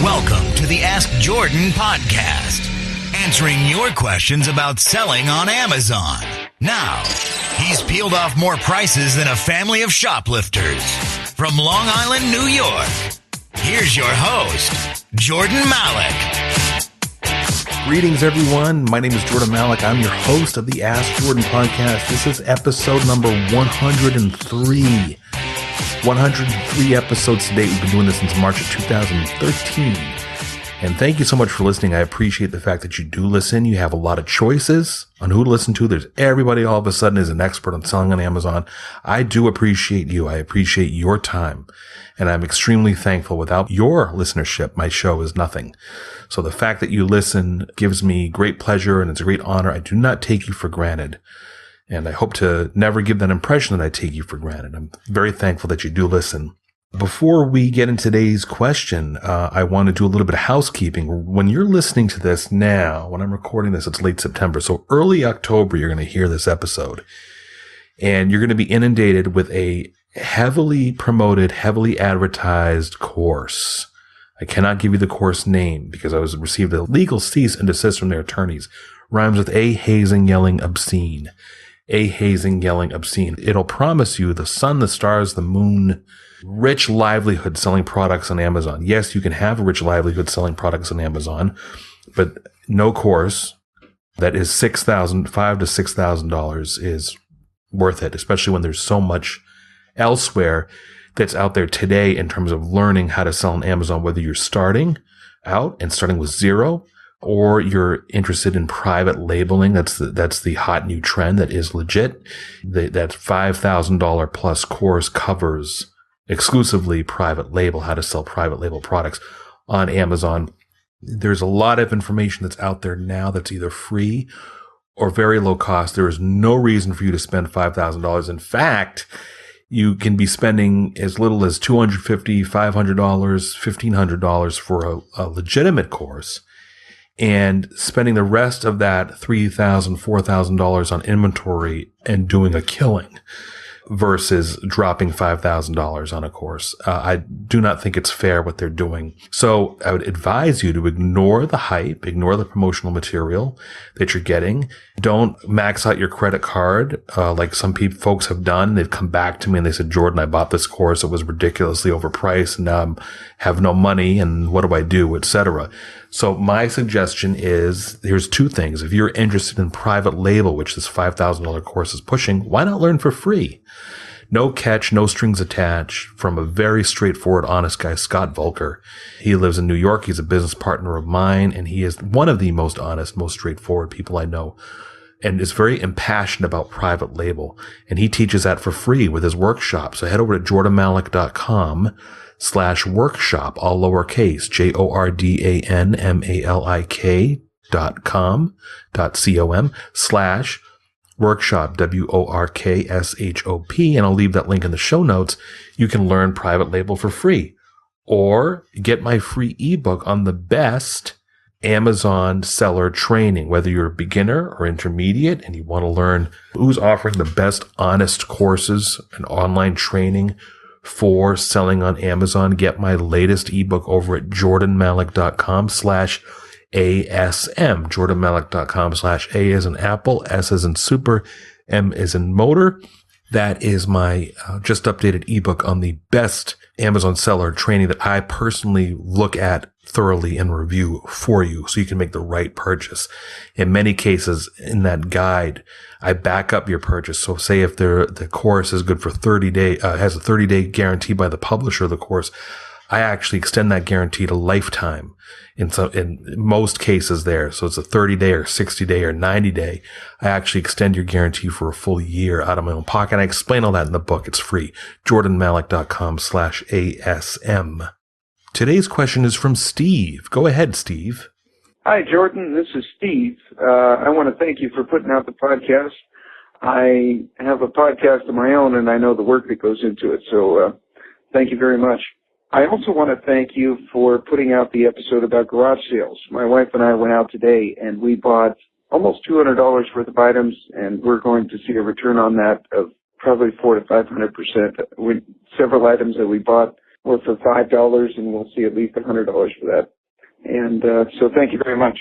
Welcome to the Ask Jordan podcast, answering your questions about selling on Amazon. Now, he's peeled off more prices than a family of shoplifters. From Long Island, New York, here's your host, Jordan Malik. Greetings, everyone. My name is Jordan Malik. I'm your host of the Ask Jordan podcast. This is episode number 103. 103 episodes to date. We've been doing this since March of 2013. And thank you so much for listening. I appreciate the fact that you do listen. You have a lot of choices on who to listen to. There's everybody all of a sudden is an expert on selling on Amazon. I do appreciate you. I appreciate your time. And I'm extremely thankful. Without your listenership, my show is nothing. So the fact that you listen gives me great pleasure and it's a great honor. I do not take you for granted. And I hope to never give that impression that I take you for granted. I'm very thankful that you do listen. Before we get into today's question, I want to do a little bit of housekeeping. When you're listening to this now, when I'm recording this, it's late September. So early October, you're going to hear this episode. And you're going to be inundated with a heavily promoted, heavily advertised course. I cannot give you the course name because I received a legal cease and desist from their attorneys. Rhymes with a hazing, yelling, obscene. A hazing, yelling, obscene. It'll promise you the sun, the stars, the moon, rich livelihood selling products on Amazon. Yes, you can have a rich livelihood selling products on Amazon, but no course that is $5,000 to $6,000 is worth it, especially when there's so much elsewhere that's out there today in terms of learning how to sell on Amazon, whether you're starting out and starting with zero, or you're interested in private labeling. That's the hot new trend that is legit. That $5,000 plus course covers exclusively private label, how to sell private label products on Amazon. There's a lot of information that's out there now that's either free or very low cost. There is no reason for you to spend $5,000. In fact, you can be spending as little as $250, $500, $1,500 for a legitimate course, and spending the rest of that $3,000, $4,000 on inventory and doing a killing versus dropping $5,000 on a course. I do not think it's fair what they're doing. So I would advise you to ignore the hype, ignore the promotional material that you're getting. Don't max out your credit card like some folks have done. They've come back to me and they said, Jordan, I bought this course. It was ridiculously overpriced and now I have no money and what do I do, etc. So my suggestion is here's two things. If you're interested in private label, which this $5,000 course is pushing, why not learn for free? No catch, no strings attached, from a very straightforward, honest guy, Scott Volker. He lives in New York. He's a business partner of mine, and he is one of the most honest, most straightforward people I know, and is very impassioned about private label. And he teaches that for free with his workshop. So head over to jordanmalik.com/workshop, all lowercase, JORDANMALIK.com/workshop, WORKSHOP, and I'll leave that link in the show notes. You can learn private label for free or get my free ebook on the best Amazon seller training, whether you're a beginner or intermediate and you want to learn who's offering the best honest courses and online training for selling on Amazon. Get my latest ebook over at jordanmalik.com/ASM, jordanmalik.com/A as in Apple, S as in super, M as in motor. That is my just updated ebook on the best Amazon seller training that I personally look at thoroughly and review for you so you can make the right purchase. In many cases in that guide, I back up your purchase. So say if the course is good for 30 days, has a 30-day guarantee by the publisher of the course, I actually extend that guarantee to lifetime in most cases there. So it's a 30-day or 60-day or 90-day. I actually extend your guarantee for a full year out of my own pocket. I explain all that in the book. It's free. jordanmalik.com/ASM. Today's question is from Steve. Go ahead, Steve. Hi, Jordan. This is Steve. I want to thank you for putting out the podcast. I have a podcast of my own, and I know the work that goes into it, so thank you very much. I also want to thank you for putting out the episode about garage sales. My wife and I went out today, and we bought almost $200 worth of items, and we're going to see a return on that of probably 400 to 500%. With several items that we bought were for $5, and we'll see at least $100 for that. And so thank you very much.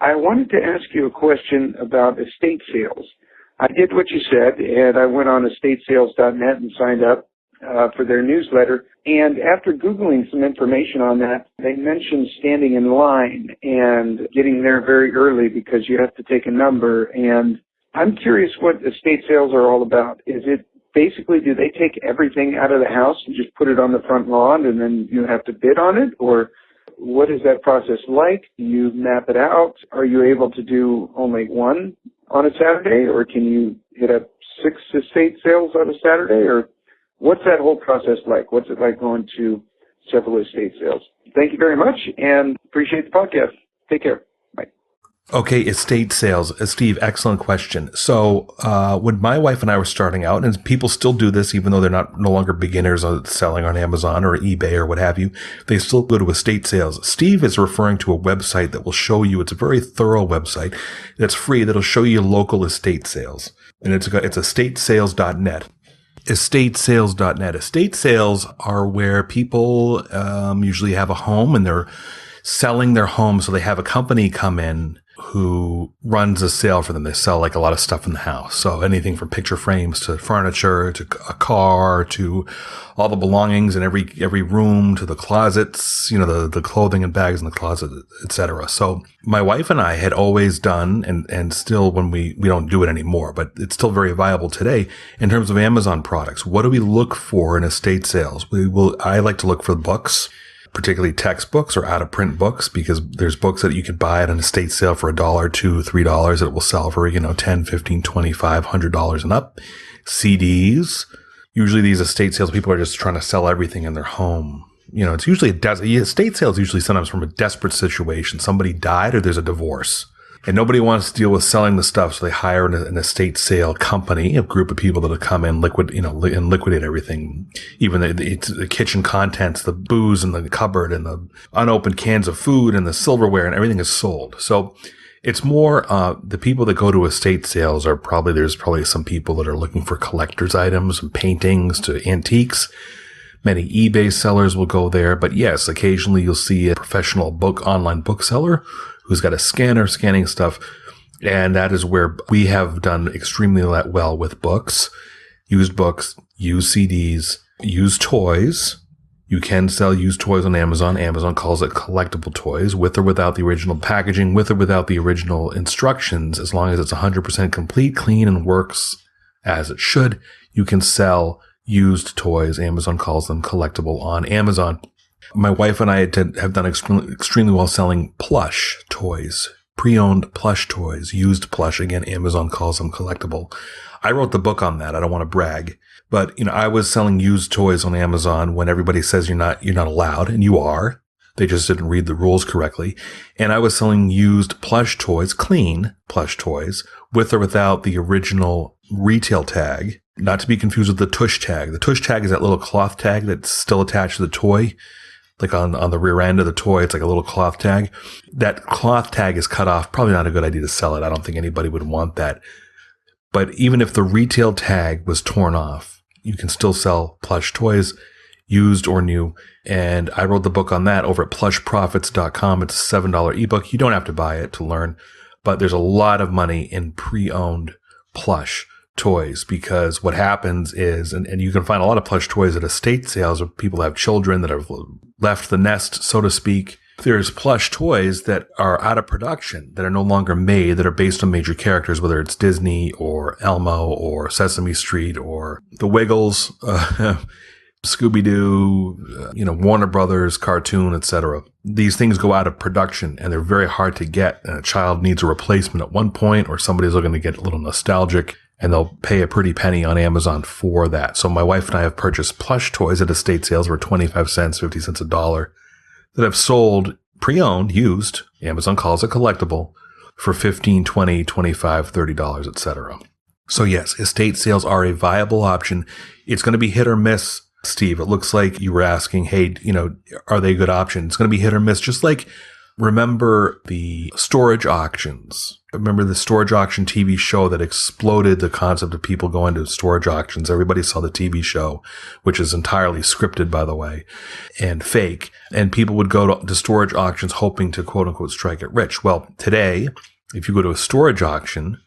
I wanted to ask you a question about estate sales. I did what you said, and I went on estatesales.net and signed up for their newsletter. And after Googling some information on that, they mentioned standing in line and getting there very early because you have to take a number. And I'm curious what estate sales are all about. Is it basically, do they take everything out of the house and just put it on the front lawn and then you have to bid on it? Or what is that process like? Do you map it out? Are you able to do only one on a Saturday, or can you hit up 6 estate sales on a Saturday? Or what's that whole process like? What's it like going to several estate sales? Thank you very much and appreciate the podcast. Take care. Bye. Okay, estate sales. Steve, excellent question. So when my wife and I were starting out, and people still do this even though they're no longer beginners on selling on Amazon or eBay or what have you, they still go to estate sales. Steve is referring to a website that will show you, it's a very thorough website that's free, that'll show you local estate sales. And it's estatesales.net. Estatesales.net. Estate sales are where people usually have a home and they're selling their home, so they have a company come in who runs a sale for them. They sell like a lot of stuff in the house. So anything from picture frames to furniture to a car to all the belongings in every room to the closets, the clothing and bags in the closet, etc. So my wife and I had always done, and still when we don't do it anymore, but it's still very viable today in terms of Amazon products. What do we look for in estate sales? I like to look for books, particularly textbooks or out-of-print books, because there's books that you could buy at an estate sale for $1, $2, $3 that it will sell for, $10, $15, $25, $100 and up. CDs. Usually these estate sales, people are just trying to sell everything in their home. It's usually estate sales usually sometimes from a desperate situation. Somebody died or there's a divorce. And nobody wants to deal with selling the stuff, so they hire an estate sale company, a group of people that'll come in, and liquidate everything, even the kitchen contents, the booze in the cupboard, and the unopened cans of food, and the silverware, and everything is sold. So it's more the people that go to estate sales there's probably some people that are looking for collector's items, from paintings to antiques. Many eBay sellers will go there, but yes, occasionally you'll see a professional online bookseller who's got a scanner scanning stuff. And that is where we have done extremely well with books, used CDs, used toys. You can sell used toys on Amazon. Amazon calls it collectible toys, with or without the original packaging, with or without the original instructions. As long as it's 100% complete, clean, and works as it should, you can sell used toys. Amazon calls them collectible on Amazon. My wife and I have done extremely well selling plush toys, pre-owned plush toys, used plush. Again, Amazon calls them collectible. I wrote the book on that. I don't want to brag, but I was selling used toys on Amazon when everybody says you're not allowed, and you are. They just didn't read the rules correctly. And I was selling used plush toys, clean plush toys, with or without the original retail tag. Not to be confused with the tush tag. The tush tag is that little cloth tag that's still attached to the toy. Like on the rear end of the toy, it's like a little cloth tag. That cloth tag is cut off. Probably not a good idea to sell it. I don't think anybody would want that. But even if the retail tag was torn off, you can still sell plush toys, used or new. And I wrote the book on that over at plushprofits.com. It's a $7 ebook. You don't have to buy it to learn, but there's a lot of money in pre-owned plush toys, because what happens is, and you can find a lot of plush toys at estate sales of people that have children that have left the nest, so to speak. There's plush toys that are out of production, that are no longer made, that are based on major characters, whether it's Disney or Elmo or Sesame Street or The Wiggles, Scooby-Doo, Warner Brothers cartoon, etc. These things go out of production and they're very hard to get. And a child needs a replacement at one point, or somebody's looking to get a little nostalgic, and they'll pay a pretty penny on Amazon for that. So my wife and I have purchased plush toys at estate sales for 25 cents, 50 cents, $1, that have sold pre-owned, used, Amazon calls it collectible, for $15, $20, $25, $30, etc. So yes, estate sales are a viable option. It's going to be hit or miss, Steve. It looks like you were asking, hey, are they a good option? It's going to be hit or miss, just like remember the storage auctions. Remember the storage auction TV show that exploded the concept of people going to storage auctions. Everybody saw the TV show, which is entirely scripted, by the way, and fake. And people would go to storage auctions hoping to, quote unquote, strike it rich. Well, today, if you go to a storage auction,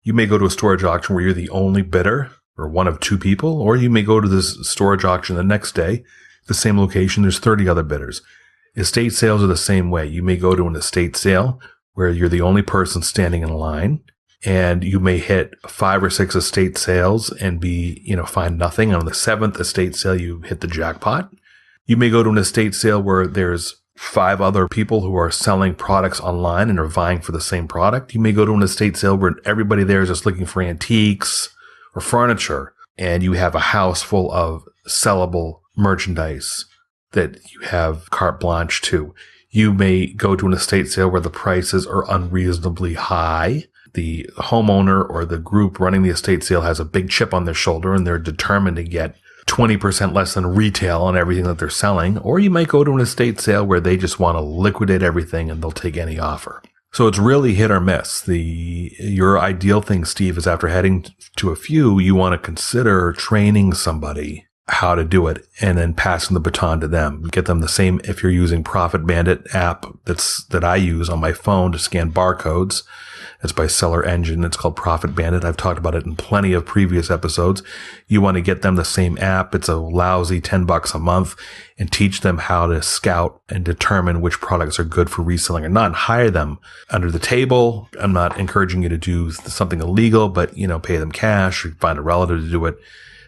you may go to a storage auction where you're the only bidder or one of two people, or you may go to this storage auction the next day, the same location, there's 30 other bidders. Estate sales are the same way. You may go to an estate sale where you're the only person standing in line, and you may hit 5 or 6 estate sales and find nothing. On the 7th estate sale, you hit the jackpot. You may go to an estate sale where there's 5 other people who are selling products online and are vying for the same product. You may go to an estate sale where everybody there is just looking for antiques or furniture, and you have a house full of sellable merchandise that you have carte blanche to. You may go to an estate sale where the prices are unreasonably high. The homeowner or the group running the estate sale has a big chip on their shoulder and they're determined to get 20% less than retail on everything that they're selling. Or you might go to an estate sale where they just want to liquidate everything and they'll take any offer. So it's really hit or miss. Your ideal thing, Steve, is after heading to a few, you want to consider training somebody how to do it and then passing the baton to them. Get them the same, if you're using Profit Bandit app that I use on my phone to scan barcodes. It's by Seller Engine. It's called Profit Bandit. I've talked about it in plenty of previous episodes. You want to get them the same app. It's a lousy $10 a month, and teach them how to scout and determine which products are good for reselling or not, and hire them under the table. I'm not encouraging you to do something illegal, but, pay them cash or find a relative to do it,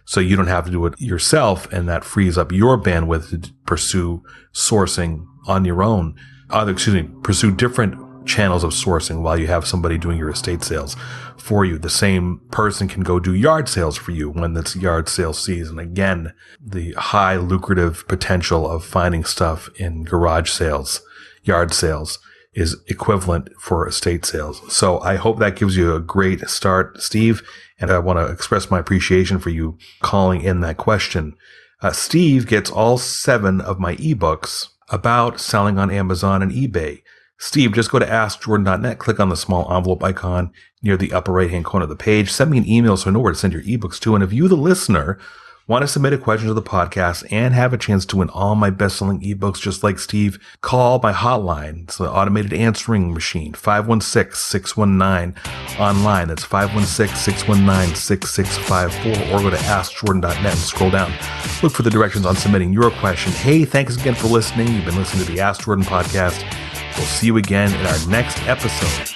so you don't have to do it yourself, and that frees up your bandwidth to pursue sourcing on your own. Pursue different channels of sourcing while you have somebody doing your estate sales for you. The same person can go do yard sales for you when it's yard sale season. Again, the high lucrative potential of finding stuff in garage sales, yard sales, is equivalent for estate sales. So I hope that gives you a great start, Steve. And I want to express my appreciation for you calling in that question. Steve gets all 7 of my ebooks about selling on Amazon and eBay. Steve, just go to AskJordan.net, click on the small envelope icon near the upper right-hand corner of the page. Send me an email so I know where to send your ebooks to. And if you, the listener, want to submit a question to the podcast and have a chance to win all my best-selling ebooks just like Steve, call my hotline. It's the automated answering machine, 516-619 online. That's 516-619-6654, or go to AskJordan.net and scroll down. Look for the directions on submitting your question. Hey, thanks again for listening. You've been listening to the Ask Jordan podcast. We'll see you again in our next episode.